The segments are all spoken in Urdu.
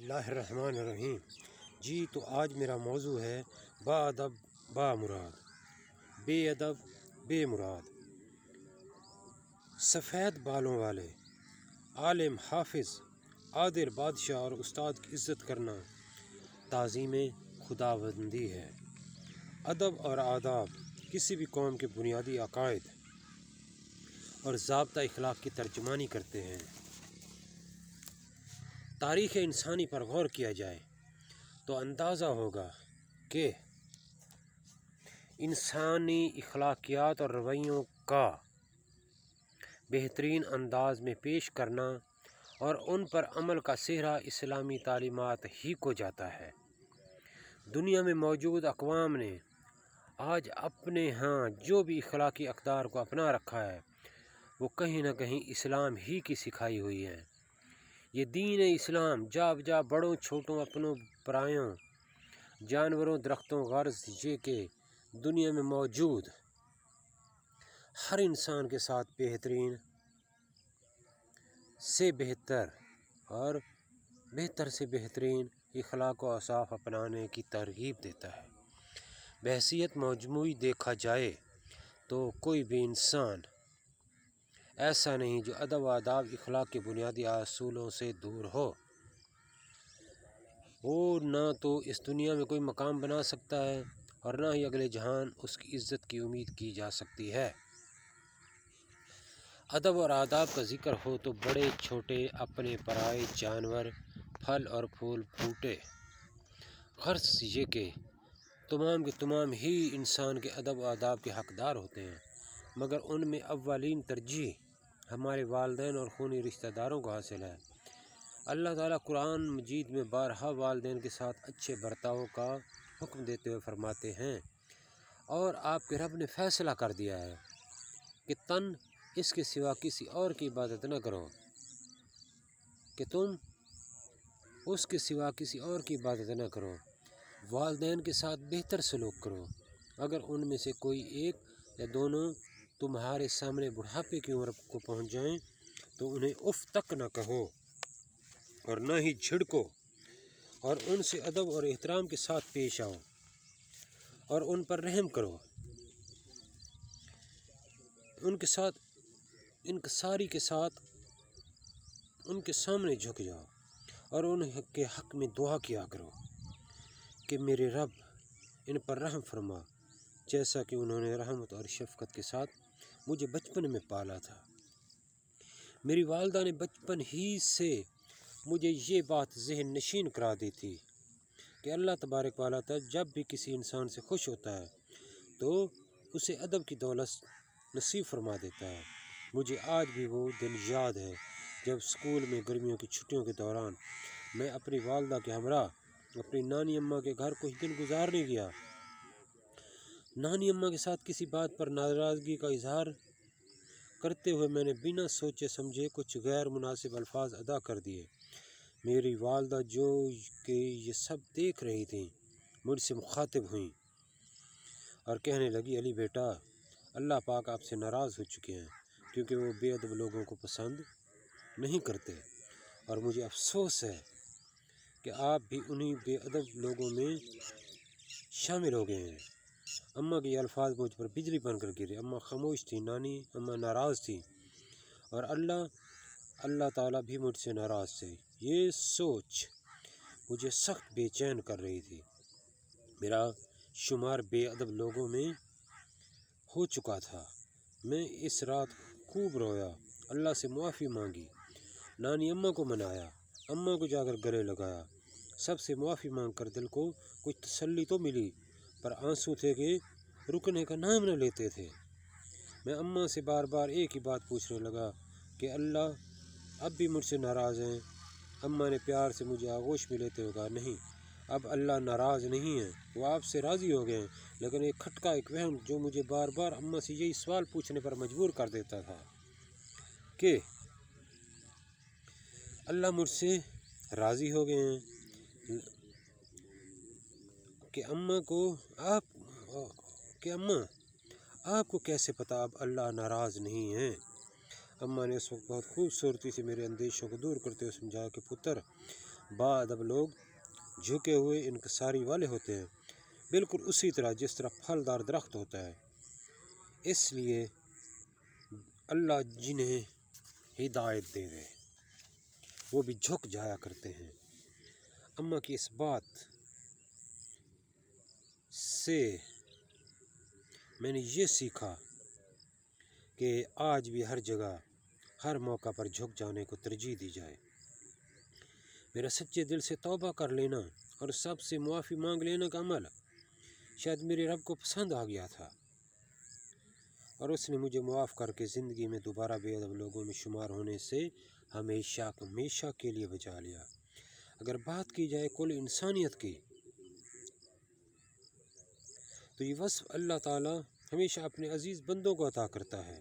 اللہ الرحمن الرحیم۔ جی تو آج میرا موضوع ہے با ادب با مراد، بے ادب بے مراد۔ سفید بالوں والے عالم، حافظ، عادل، بادشاہ اور استاد کی عزت کرنا تعظیم خداوندی ہے۔ ادب اور آداب کسی بھی قوم کے بنیادی عقائد اور ضابطہ اخلاق کی ترجمانی کرتے ہیں۔ تاریخ انسانی پر غور کیا جائے تو اندازہ ہوگا کہ انسانی اخلاقیات اور رویوں کا بہترین انداز میں پیش کرنا اور ان پر عمل کا سہرا اسلامی تعلیمات ہی کو جاتا ہے۔ دنیا میں موجود اقوام نے آج اپنے ہاں جو بھی اخلاقی اقدار کو اپنا رکھا ہے وہ کہیں نہ کہیں اسلام ہی کی سکھائی ہوئی ہے۔ یہ دین اسلام جا بجا بڑوں چھوٹوں، اپنوں پرایوں، جانوروں درختوں، غرض یہ کہ دنیا میں موجود ہر انسان کے ساتھ بہترین سے بہتر اور بہتر سے بہترین اخلاق و اوصاف اپنانے کی ترغیب دیتا ہے۔ بحیثیت مجموعی دیکھا جائے تو کوئی بھی انسان ایسا نہیں جو ادب و آداب اخلاق کے بنیادی اصولوں سے دور ہو۔ وہ نہ تو اس دنیا میں کوئی مقام بنا سکتا ہے اور نہ ہی اگلے جہان اس کی عزت کی امید کی جا سکتی ہے۔ ادب اور آداب کا ذکر ہو تو بڑے چھوٹے، اپنے پرائے، جانور، پھل اور پھول بوٹے، غرض یہ کہ تمام کے تمام ہی انسان کے ادب و آداب کے حقدار ہوتے ہیں، مگر ان میں اولین ترجیح ہمارے والدین اور خونی رشتہ داروں کو حاصل ہے۔ اللہ تعالیٰ قرآن مجید میں بارہا والدین کے ساتھ اچھے برتاؤ کا حکم دیتے ہوئے فرماتے ہیں، اور آپ کے رب نے فیصلہ کر دیا ہے کہ تم اس کے سوا کسی اور کی عبادت نہ کرو، نہ کرو۔ والدین کے ساتھ بہتر سلوک کرو۔ اگر ان میں سے کوئی ایک یا دونوں تمہارے سامنے بڑھاپے کی عمر کو پہنچ جائیں تو انہیں اف تک نہ کہو اور نہ ہی جھڑکو، اور ان سے ادب اور احترام کے ساتھ پیش آؤ اور ان پر رحم کرو۔ ان کے سامنے جھک جاؤ اور ان کے حق میں دعا کیا کرو کہ میرے رب ان پر رحم فرما، جیسا کہ انہوں نے رحمت اور شفقت کے ساتھ مجھے بچپن میں پالا تھا۔ میری والدہ نے بچپن ہی سے مجھے یہ بات ذہن نشین کرا دی تھی کہ اللہ تبارک و تعالیٰ جب بھی کسی انسان سے خوش ہوتا ہے تو اسے ادب کی دولت نصیب فرما دیتا ہے۔ مجھے آج بھی وہ دن یاد ہے جب اسکول میں گرمیوں کی چھٹیوں کے دوران میں اپنی والدہ کے ہمراہ اپنی نانی اماں کے گھر کچھ دن گزارنے گیا۔ نانی اماں کے ساتھ کسی بات پر ناراضگی کا اظہار کرتے ہوئے میں نے بنا سوچے سمجھے کچھ غیر مناسب الفاظ ادا کر دیے۔ میری والدہ جو کہ یہ سب دیکھ رہی تھیں مجھ سے مخاطب ہوئیں اور کہنے لگی، علی بیٹا، اللہ پاک آپ سے ناراض ہو چکے ہیں کیونکہ وہ بے ادب لوگوں کو پسند نہیں کرتے، اور مجھے افسوس ہے کہ آپ بھی انہی بے ادب لوگوں میں شامل ہو گئے ہیں۔ اماں کے یہ الفاظ مجھ پر بجلی بن کر گرے۔ اماں خاموش تھی، نانی اماں ناراض تھی اور اللہ تعالیٰ بھی مجھ سے ناراض تھے۔ یہ سوچ مجھے سخت بے چین کر رہی تھی۔ میرا شمار بے ادب لوگوں میں ہو چکا تھا۔ میں اس رات خوب رویا، اللہ سے معافی مانگی، نانی اماں کو منایا، اماں کو جا کر گلے لگایا۔ سب سے معافی مانگ کر دل کو کچھ تسلی تو ملی، پر آنسو تھے کہ رکنے کا نام نہ لیتے تھے۔ میں اماں سے بار بار ایک ہی بات پوچھنے لگا کہ اللہ اب بھی مجھ سے ناراض ہیں؟ اماں نے پیار سے مجھے آغوش میں لیتے ہوئے کہا، نہیں، اب اللہ ناراض نہیں ہے، وہ آپ سے راضی ہو گئے ہیں، لیکن ایک کھٹکا، ایک وہم جو مجھے بار بار اماں سے یہی سوال پوچھنے پر مجبور کر دیتا تھا کہ اللہ مجھ سے راضی ہو گئے ہیں کہ اماں آپ کو کیسے پتہ اب اللہ ناراض نہیں ہیں؟ اماں نے اس وقت بہت خوبصورتی سے میرے اندیشوں کو دور کرتے ہوئے سمجھایا کہ پتر، باادب لوگ جھکے ہوئے انکساری والے ہوتے ہیں، بالکل اسی طرح جس طرح پھلدار درخت ہوتا ہے۔ اس لیے اللہ جنہیں ہدایت دے دے وہ بھی جھک جایا کرتے ہیں۔ اماں کی اس بات سے میں نے یہ سیکھا کہ آج بھی ہر جگہ ہر موقع پر جھک جانے کو ترجیح دی جائے۔ میرا سچے دل سے توبہ کر لینا اور سب سے معافی مانگ لینا کا عمل شاید میرے رب کو پسند آ گیا تھا، اور اس نے مجھے معاف کر کے زندگی میں دوبارہ بے ادب لوگوں میں شمار ہونے سے ہمیشہ کے لیے بچا لیا۔ اگر بات کی جائے کل انسانیت کی تو یہ وصف اللہ تعالیٰ ہمیشہ اپنے عزیز بندوں کو عطا کرتا ہے۔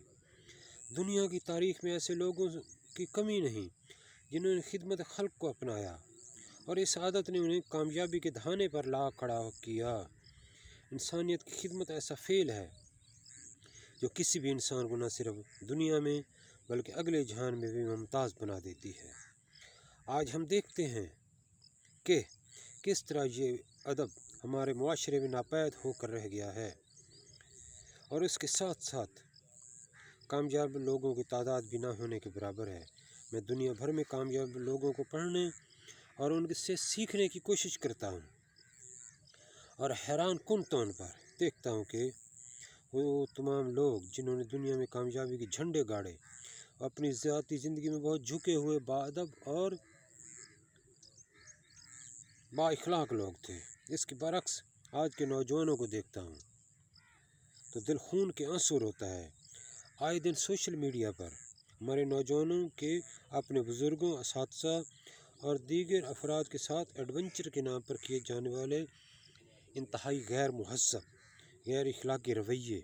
دنیا کی تاریخ میں ایسے لوگوں کی کمی نہیں جنہوں نے خدمت خلق کو اپنایا اور اس عادت نے انہیں کامیابی کے دہانے پر لا کھڑا کیا۔ انسانیت کی خدمت ایسا فعل ہے جو کسی بھی انسان کو نہ صرف دنیا میں بلکہ اگلے جہان میں بھی ممتاز بنا دیتی ہے۔ آج ہم دیکھتے ہیں کہ کس طرح یہ ادب ہمارے معاشرے میں ناپید ہو کر رہ گیا ہے، اور اس کے ساتھ ساتھ کامیاب لوگوں کی تعداد بھی نہ ہونے کے برابر ہے۔ میں دنیا بھر میں کامیاب لوگوں کو پڑھنے اور ان سے سیکھنے کی کوشش کرتا ہوں، اور حیران کن طور پر دیکھتا ہوں کہ وہ تمام لوگ جنہوں نے دنیا میں کامیابی کے جھنڈے گاڑے اپنی ذاتی زندگی میں بہت جھکے ہوئے باادب اور با اخلاق لوگ تھے۔ اس کے برعکس آج کے نوجوانوں کو دیکھتا ہوں تو دل خون کے آنسو روتا ہے۔ آئے دن سوشل میڈیا پر ہمارے نوجوانوں کے اپنے بزرگوں، اساتذہ اور دیگر افراد کے ساتھ ایڈونچر کے نام پر کیے جانے والے انتہائی غیر مہذب، غیر اخلاقی رویے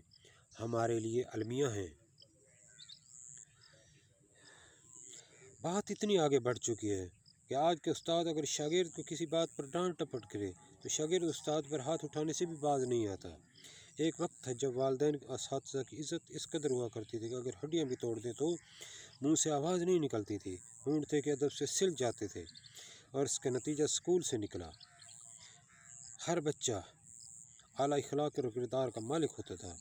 ہمارے لیے المیہ ہیں۔ بات اتنی آگے بڑھ چکی ہے کہ آج کے استاد اگر شاگرد کو کسی بات پر ڈانٹ ٹپٹ کرے تو شاگرد استاد پر ہاتھ اٹھانے سے بھی باز نہیں آتا۔ ایک وقت تھا جب والدین اساتذہ کی عزت اس قدر ہوا کرتی تھی کہ اگر ہڈیاں بھی توڑ دیں تو منہ سے آواز نہیں نکلتی تھی، ہونٹ تھے کہ ادب سے سل جاتے تھے، اور اس کا نتیجہ اسکول سے نکلا۔ ہر بچہ اعلیٰ اخلاق اور کردار کا مالک ہوتا تھا،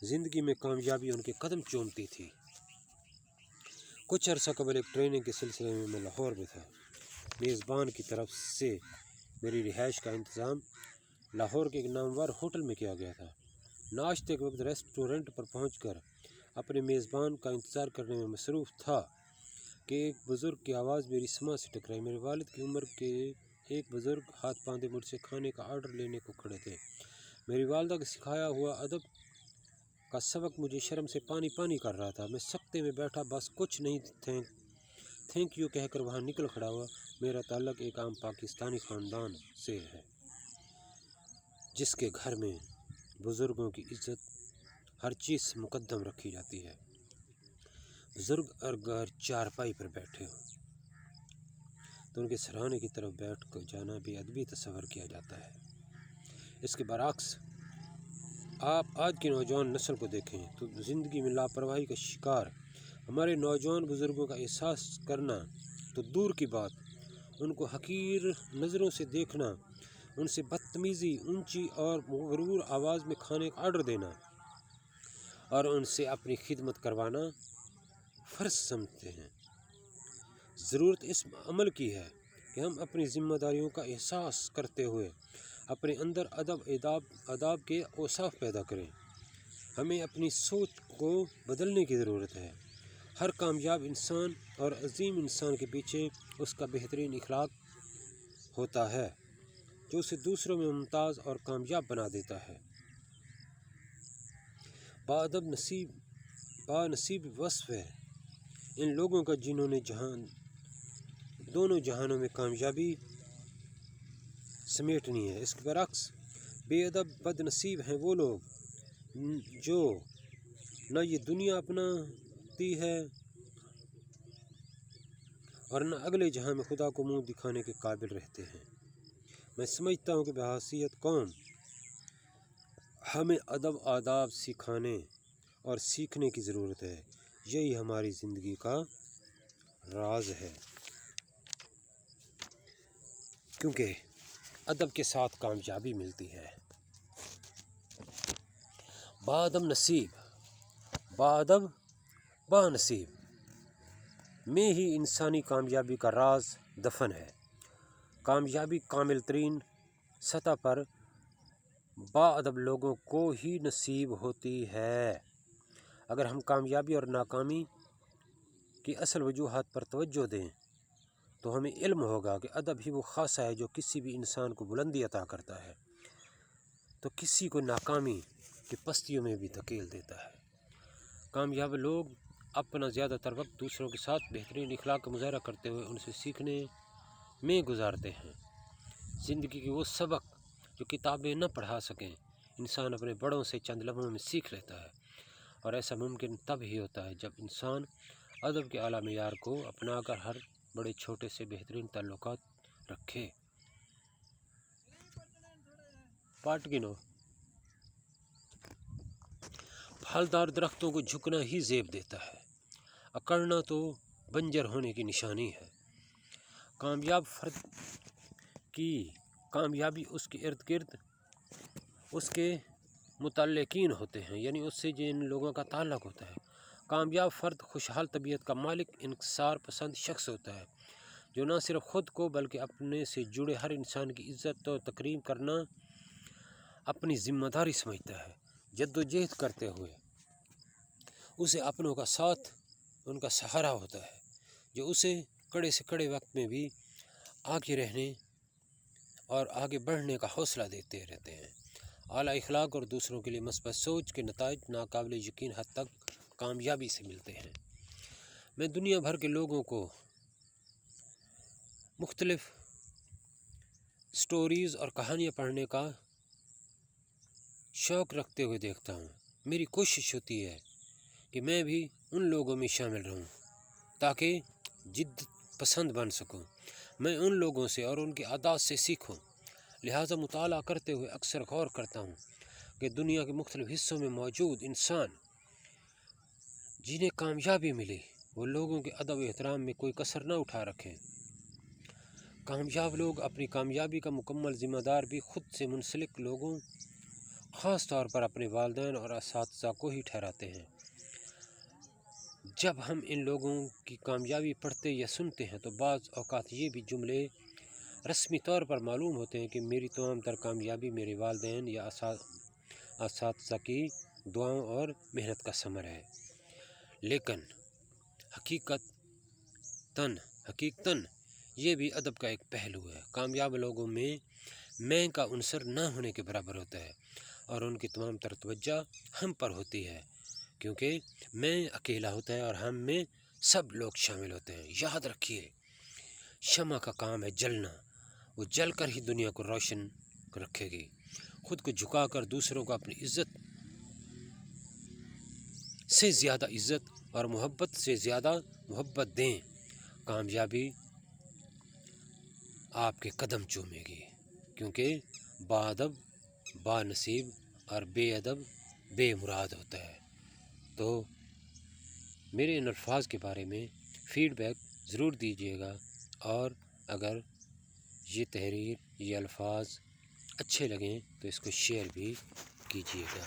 زندگی میں کامیابی ان کے قدم چومتی تھی۔ کچھ عرصہ قبل ایک ٹریننگ کے سلسلے میں لاہور میں تھا۔ میزبان کی طرف سے میری رہائش کا انتظام لاہور کے ایک نامور ہوٹل میں کیا گیا تھا۔ ناشتے کے وقت ریسٹورنٹ پر پہنچ کر اپنے میزبان کا انتظار کرنے میں مصروف تھا کہ ایک بزرگ کی آواز میری سماع سے ٹکرائی۔ میرے والد کی عمر کے ایک بزرگ ہاتھ باندھے مجھ سے کھانے کا آرڈر لینے کو کھڑے تھے۔ میری والدہ کا سکھایا ہوا ادب کا سبق مجھے شرم سے پانی کر رہا تھا۔ میں سکتے میں بیٹھا بس کچھ نہیں تھینک یو کہہ کر وہاں نکل کھڑا ہوا۔ میرا تعلق ایک عام پاکستانی خاندان سے ہے جس کے گھر میں بزرگوں کی عزت ہر چیز سے مقدم رکھی جاتی ہے۔ بزرگ اگر چارپائی پر بیٹھے ہوں تو ان کے سرہانے کی طرف بیٹھ کر جانا بھی ادبی تصور کیا جاتا ہے۔ اس کے برعکس آپ آج کی نوجوان نسل کو دیکھیں تو زندگی میں لاپرواہی کا شکار ہمارے نوجوان بزرگوں کا احساس کرنا تو دور کی بات، ان کو حقیر نظروں سے دیکھنا، ان سے بدتمیزی، اونچی اور مغرور آواز میں کھانے کا آرڈر دینا اور ان سے اپنی خدمت کروانا فرض سمجھتے ہیں۔ ضرورت اس عمل کی ہے کہ ہم اپنی ذمہ داریوں کا احساس کرتے ہوئے اپنے اندر آداب کے اوصاف پیدا کریں۔ ہمیں اپنی سوچ کو بدلنے کی ضرورت ہے۔ ہر کامیاب انسان اور عظیم انسان کے پیچھے اس کا بہترین اخلاق ہوتا ہے جو اسے دوسروں میں ممتاز اور کامیاب بنا دیتا ہے۔ باادب نصیب وصف ہے ان لوگوں کا جنہوں نے دونوں جہانوں میں کامیابی سمیٹنی ہے۔ اس کے برعکس بے ادب بد نصیب ہیں وہ لوگ جو نہ یہ دنیا اپناتی ہے اور نہ اگلے جہاں میں خدا کو منہ دکھانے کے قابل رہتے ہیں۔ میں سمجھتا ہوں کہ بحیثیت قوم ہمیں ادب آداب سکھانے اور سیکھنے کی ضرورت ہے۔ یہی ہماری زندگی کا راز ہے۔ کیونکہ ادب کے ساتھ کامیابی ملتی ہے۔ بادم نصیب بادب با نصیب میں ہی انسانی کامیابی کا راز دفن ہے۔ کامیابی کامل ترین سطح پر با ادب لوگوں کو ہی نصیب ہوتی ہے۔ اگر ہم کامیابی اور ناکامی کی اصل وجوہات پر توجہ دیں تو ہمیں علم ہوگا کہ ادب ہی وہ خاصہ ہے جو کسی بھی انسان کو بلندی عطا کرتا ہے تو کسی کو ناکامی کی پستیوں میں بھی دھکیل دیتا ہے۔ کامیاب لوگ اپنا زیادہ تر وقت دوسروں کے ساتھ بہترین اخلاق کا مظاہرہ کرتے ہوئے ان سے سیکھنے میں گزارتے ہیں۔ زندگی کے وہ سبق جو کتابیں نہ پڑھا سکیں انسان اپنے بڑوں سے چند لمحوں میں سیکھ لیتا ہے، اور ایسا ممکن تب ہی ہوتا ہے جب انسان ادب کے اعلیٰ معیار کو اپنا کر ہر بڑے چھوٹے سے بہترین تعلقات رکھے۔ پاٹگنو پھلدار درختوں کو جھکنا ہی زیب دیتا ہے، اکڑنا تو بنجر ہونے کی نشانی ہے۔ کامیاب فرد کی کامیابی اس کے ارد گرد اس کے متعلقین ہوتے ہیں، یعنی اس سے جن لوگوں کا تعلق ہوتا ہے۔ کامیاب فرد خوشحال طبیعت کا مالک، انکسار پسند شخص ہوتا ہے جو نہ صرف خود کو بلکہ اپنے سے جڑے ہر انسان کی عزت و تکریم کرنا اپنی ذمہ داری سمجھتا ہے۔ جدوجہد کرتے ہوئے اسے اپنوں کا ساتھ ان کا سہارا ہوتا ہے جو اسے کڑے سے کڑے وقت میں بھی آگے رہنے اور آگے بڑھنے کا حوصلہ دیتے رہتے ہیں۔ اعلیٰ اخلاق اور دوسروں کے لیے مثبت سوچ کے نتائج ناقابل یقین حد تک کامیابی سے ملتے ہیں۔ میں دنیا بھر کے لوگوں کو مختلف سٹوریز اور کہانیاں پڑھنے کا شوق رکھتے ہوئے دیکھتا ہوں۔ میری کوشش ہوتی ہے کہ میں بھی ان لوگوں میں شامل رہوں تاکہ جد پسند بن سکوں۔ میں ان لوگوں سے اور ان کے عادات سے سیکھوں، لہٰذا مطالعہ کرتے ہوئے اکثر غور کرتا ہوں کہ دنیا کے مختلف حصوں میں موجود انسان جنہیں کامیابی ملی وہ لوگوں کے ادب و احترام میں کوئی کسر نہ اٹھا رکھیں۔ کامیاب لوگ اپنی کامیابی کا مکمل ذمہ دار بھی خود سے منسلک لوگوں، خاص طور پر اپنے والدین اور اساتذہ کو ہی ٹھہراتے ہیں۔ جب ہم ان لوگوں کی کامیابی پڑھتے یا سنتے ہیں تو بعض اوقات یہ بھی جملے رسمی طور پر معلوم ہوتے ہیں کہ میری تمام تر کامیابی میرے والدین یا اساتذہ کی دعاؤں اور محنت کا ثمر ہے، لیکن حقیقتاً یہ بھی ادب کا ایک پہلو ہے۔ کامیاب لوگوں میں کا عنصر نہ ہونے کے برابر ہوتا ہے اور ان کی تمام تر توجہ ہم پر ہوتی ہے، کیونکہ میں اکیلا ہوتا ہے اور ہم میں سب لوگ شامل ہوتے ہیں۔ یاد رکھیے، شمع کا کام ہے جلنا، وہ جل کر ہی دنیا کو روشن رکھے گی۔ خود کو جھکا کر دوسروں کو اپنی عزت سے زیادہ عزت اور محبت سے زیادہ محبت دیں، کامیابی آپ کے قدم چومے گی، کیونکہ باادب با نصیب اور بے ادب بے مراد ہوتا ہے۔ تو میرے ان الفاظ کے بارے میں فیڈ بیک ضرور دیجیے گا، اور اگر یہ تحریر یہ الفاظ اچھے لگیں تو اس کو شیئر بھی کیجیے گا۔